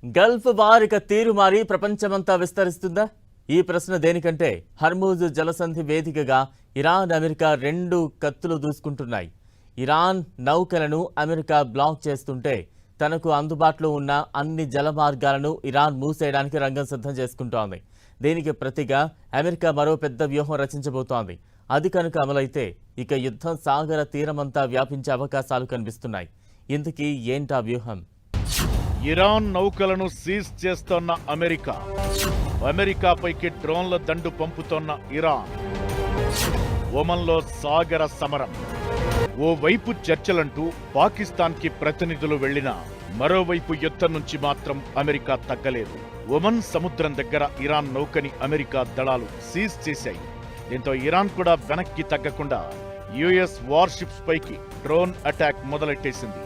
Gulf war ఇక తీరు మారి ప్రపంచమంతా విస్తరిస్తుందా? ఈ ప్రశ్న దేనికంటే హర్మూజ్ జలసంధి వేదికగా ఇరాన్ అమెరికా రెండు కత్తులు దూసుకుంటున్నాయి. ఇరాన్ నౌకలను అమెరికా బ్లాక్ చేస్తుంటే తనకు అందుబాటులో ఉన్న అన్ని జల మార్గాలను ఇరాన్ మూసేయడానికి రంగం సిద్ధం చేసుకుంటోంది. దీనికి ప్రతిగా అమెరికా మరో పెద్ద వ్యూహం రచించబోతోంది. అది కనుక అమలైతే ఇక యుద్ధం సాగర తీరమంతా వ్యాపించే అవకాశాలు కనిపిస్తున్నాయి. ఇందుకీ ఏంటా వ్యూహం? ఇరాన్ నౌకలను సీజ్ చేస్తోన్న అమెరికాపైకి డ్రోన్ల దండు పంపుతోన్న ఇరాన్, ఒమన్లో సాగర సమరం. ఓవైపు చర్చలంటూ పాకిస్తాన్కి ప్రతినిధులు వెళ్లినా మరోవైపు యుద్ధం నుంచి మాత్రం అమెరికా తగ్గలేదు. ఒమన్ సముద్రం దగ్గర ఇరాన్ నౌకని అమెరికా దళాలు సీజ్ చేశాయి. దీంతో ఇరాన్ కూడా వెనక్కి తగ్గకుండా యుఎస్ వార్షిప్స్ పైకి డ్రోన్ అటాక్ మొదలెట్టేసింది.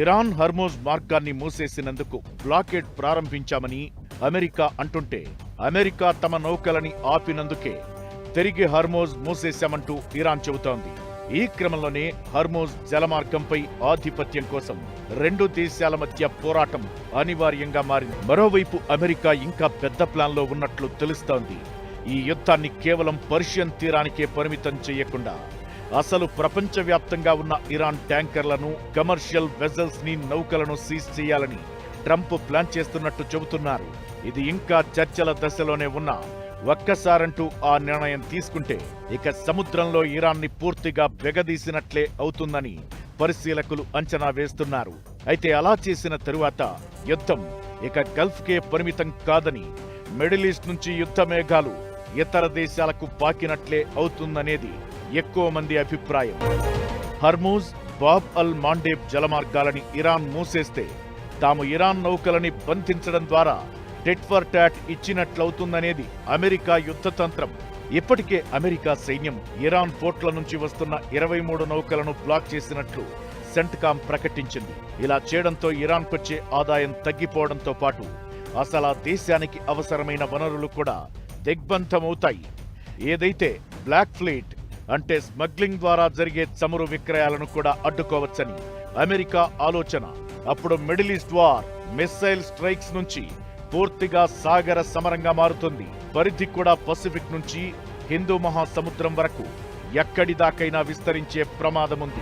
ఇరాన్ హర్మూజ్ మార్గాన్ని మూసేసినందుకు బ్లాకేడ్ ప్రారంభించామని అమెరికా అంటుంటే, అమెరికా తమ నౌకలని ఆపినందుకే తిరిగి హర్మూజ్ మూసేశామంటూ ఇరాన్ చెబుతోంది. ఈ క్రమంలోనే హర్మూజ్ జలమార్గంపై ఆధిపత్యం కోసం రెండు దేశాల మధ్య పోరాటం అనివార్యంగా మారింది. మరోవైపు అమెరికా ఇంకా పెద్ద ప్లాన్లో ఉన్నట్లు తెలుస్తోంది. ఈ యుద్ధాన్ని కేవలం పర్షియన్ తీరానికే పరిమితం చేయకుండా అసలు ప్రపంచవ్యాప్తంగా ఉన్న ఇరాన్ ట్యాంకర్లను, కమర్షియల్ వెజల్స్ ని, నౌకలను సీజ్ చేయాలని ట్రంప్ ప్లాన్ చేస్తున్నట్టు చెబుతున్నారు. ఇది ఇంకా చర్చల దశలోనే ఉన్నా ఒక్కసారంటూ ఆ నిర్ణయం తీసుకుంటే ఇక సముద్రంలో ఇరాన్ని పూర్తిగా బెగదీసినట్లే అవుతుందని పరిశీలకులు అంచనా వేస్తున్నారు. అయితే అలా చేసిన తరువాత యుద్ధం ఇక గల్ఫ్కే పరిమితం కాదని, మిడిల్ ఈస్ట్ నుంచి యుద్ధ మేఘాలు ఇతర దేశాలకు పాకినట్లే అవుతుందనేది ఎక్కువ మంది అభిప్రాయం. హర్మూజ్, బాబ్ అల్ మాండేబ్ జలమార్గాలని ఇరాన్ మూసేస్తే తాము ఇరాన్ నౌకలని బంధించడం ద్వారా టెట్ ఫర్ టాట్ ఇచ్చినట్లవుతుందనేది అమెరికా యుద్ధతంత్రం. ఇప్పటికే అమెరికా సైన్యం ఇరాన్ పోర్ట్ల నుంచి వస్తున్న 23 నౌకలను బ్లాక్ చేసినట్లు సెంట్కామ్ ప్రకటించింది. ఇలా చేయడంతో ఇరాన్కొచ్చే ఆదాయం తగ్గిపోవడంతో పాటు అసలు ఆ దేశానికి అవసరమైన వనరులు కూడా దిగ్బంధమవుతాయి. ఏదైతే బ్లాక్ ఫ్లీట్ అంటే స్మగ్లింగ్ ద్వారా జరిగే చమురు విక్రయాలను కూడా అడ్డుకోవచ్చని అమెరికా ఆలోచన. అప్పుడు middle east war missile strikes నుంచి పూర్తిగా సాగర సమరంగా మారుతుంది. పరిధి కూడా పసిఫిక్ నుంచి హిందూ మహాసముద్రం వరకు ఎక్కడిదాకైనా విస్తరించే ప్రమాదముంది.